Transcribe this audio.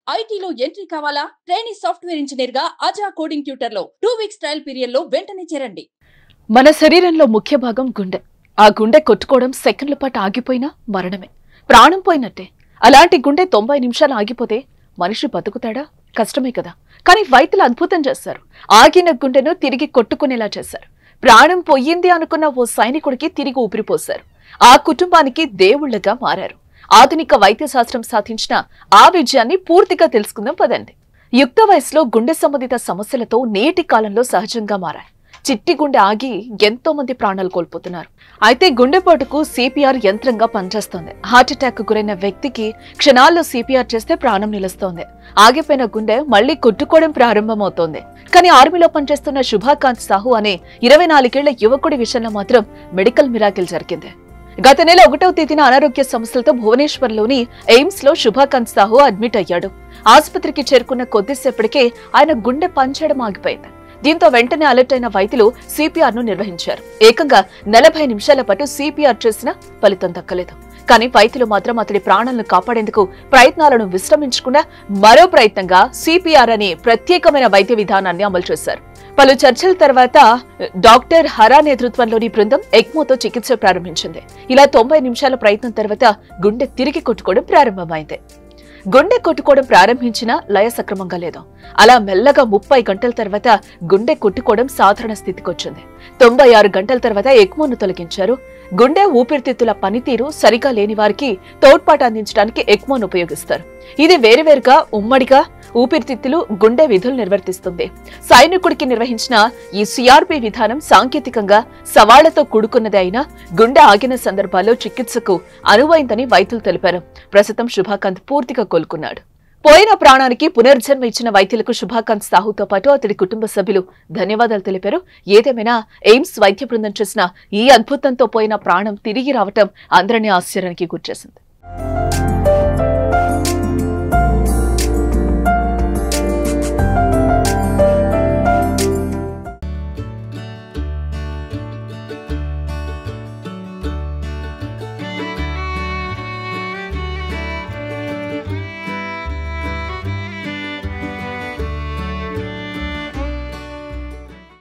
ఐటీలో ఎంట్రీ కావాలా? Training software engineer గా అజా కోడింగ్ ట్యూటర్ లో 2 వీక్స్ ట్రయల్ పీరియడ్ లో వెంటనే చేరండి. మన శరీరంలో ముఖ్య భాగం గుండె. ఆ గుండె కొట్టుకోవడం సెకండ్ల పాటు ఆగిపోయినా మరణమే, ప్రాణం పోయినట్టే. అలాంటి గుండె 90 నిమిషాలు ఆగిపోతే మనిషి బతుకుతాడా? కష్టమే కదా. కానీ వైద్యులు అద్భుతం చేశారు. ఆగిన గుండెను తిరిగి కొట్టుకునేలా చేశారు. ప్రాణం పోయింది అనుకున్న ఓ సైనికుడికి తిరిగి ఊపిరిపోశారు. ఆ కుటుంబానికి దేవుళ్లుగా మారారు. ఆధునిక వైద్య శాస్త్రం సాధించిన ఆ విజయాన్ని పూర్తిగా తెలుసుకుందాం పదండి. యుక్త వయసులో గుండె సంబంధిత సమస్యలతో నేటి కాలంలో సహజంగా మారాయి. చిట్టి గుండె ఆగి ఎంతో మంది ప్రాణాలు కోల్పోతున్నారు. అయితే గుండెపోటుకు సిపిఆర్ యంత్రంగా పనిచేస్తోంది. హార్ట్అటాక్ గురైన వ్యక్తికి క్షణాల్లో సిపిఆర్ చేస్తే ప్రాణం నిలుస్తోంది. ఆగిపోయిన గుండె మళ్లీ కొట్టుకోవడం ప్రారంభమవుతోంది. కానీ ఆర్మీలో పనిచేస్తున్న శుభాకాంత్ సాహు అనే 24 ఏళ్ల యువకుడి విషయంలో మాత్రం మెడికల్ మిరాకిల్ జరిగింది. గత నెల 1వ తేదీన అనారోగ్య సమస్యలతో భువనేశ్వర్లోని ఎయిమ్స్ లో శుభాకాంత్ సాహు అడ్మిట్ అయ్యాడు. ఆసుపత్రికి చేరుకున్న కొద్దిసేపటికే ఆయన గుండె పనిచేయడం ఆగిపోయింది. దీంతో వెంటనే అలర్ట్ అయిన వైద్యులు సిపిఆర్ ను నిర్వహించారు. ఏకంగా 40 నిమిషాల పాటు సిపిఆర్ చేసినా ఫలితం దక్కలేదు. కానీ వైద్యులు మాత్రం అతడి ప్రాణాలను కాపాడేందుకు ప్రయత్నాలను విశ్రమించకుండా మరో ప్రయత్నంగా సిపిఆర్ అనే ప్రత్యేకమైన వైద్య విధానాన్ని అమలు చేశారు. పలు చర్చల తర్వాత డాక్టర్ హరా నేతృత్వంలోని బృందం ఎక్మోతో చికిత్స ప్రారంభించింది. ఇలా 90 నిమిషాల ప్రయత్నం తర్వాత గుండె తిరిగి కొట్టుకోవడం ప్రారంభమైంది. గుండె కొట్టుకోవడం ప్రారంభించినా లయ సక్రమంగా లేదు. అలా మెల్లగా 30 గంటల తర్వాత గుండె కొట్టుకోవడం సాధారణ స్థితికి వచ్చింది. 96 గంటల తర్వాత ఎక్మోను తొలగించారు. గుండె ఊపిరితిత్తుల పనితీరు సరిగా లేని వారికి తోడ్పాటు అందించడానికి ఎక్మోను ఉపయోగిస్తారు. ఇది వేరువేరుగా ఉమ్మడిగా ఊపిరితిత్తులు గుండె విధులు నిర్వర్తిస్తుంది. సైనికుడికి నిర్వహించిన ఈ సిఆర్పి విధానం సాంకేతికంగా సవాళ్లతో కూడుకున్నదే అయినా గుండె ఆగిన సందర్భాల్లో చికిత్సకు అనువైందని వైద్యులు తెలిపారు. ప్రస్తుతం శుభాకాంత్ పూర్తిగా కోలుకున్నాడు. పోయిన ప్రాణానికి పునర్జన్మ ఇచ్చిన వైద్యులకు శుభాకాంత్ సాహుతో పాటు అతడి కుటుంబ సభ్యులు ధన్యవాదాలు తెలిపారు. ఏదేమైనా ఎయిమ్స్ వైద్య బృందం చేసిన ఈ అద్భుతంతో పోయిన ప్రాణం తిరిగి రావటం అందరినీ ఆశ్చర్యానికి గురిచేసింది.